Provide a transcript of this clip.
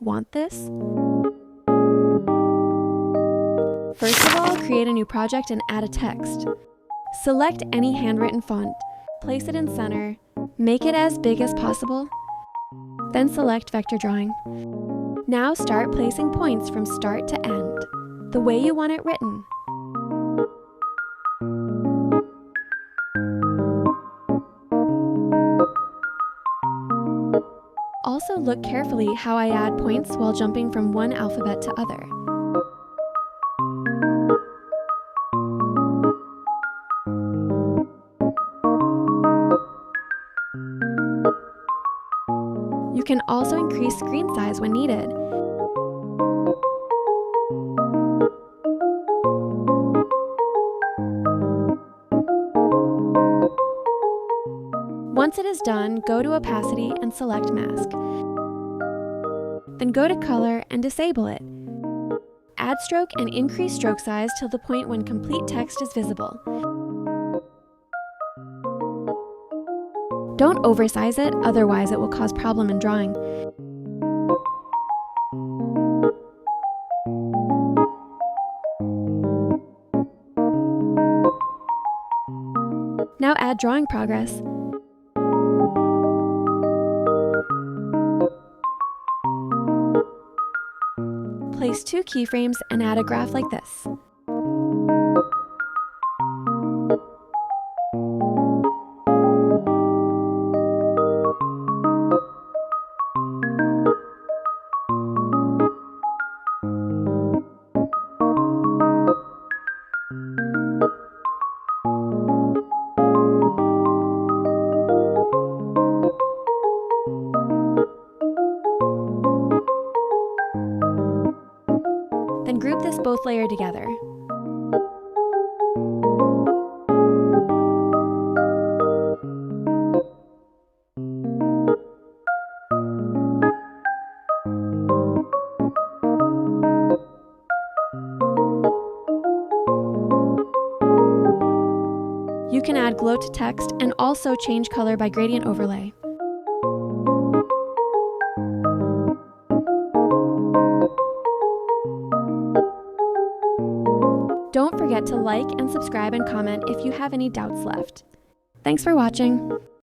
want this? First of all, create a new project and add a text. Select any handwritten font, place it in center, make it as big as possible, then select vector drawing. Now start placing points from start to end, the way you want it written. Also look carefully how I add points while jumping from one alphabet to other. You can also increase screen size when needed. Once it is done, go to Opacity and select Mask. Then go to Color and disable it. Add stroke and increase stroke size till the point when complete text is visible. Don't oversize it, otherwise it will cause problem in drawing. Now add drawing progress. Place 2 keyframes and add a graph like this. Then group this both layer together. You can add glow to text and also change color by gradient overlay. Don't forget to like and subscribe and comment if you have any doubts left. Thanks for watching.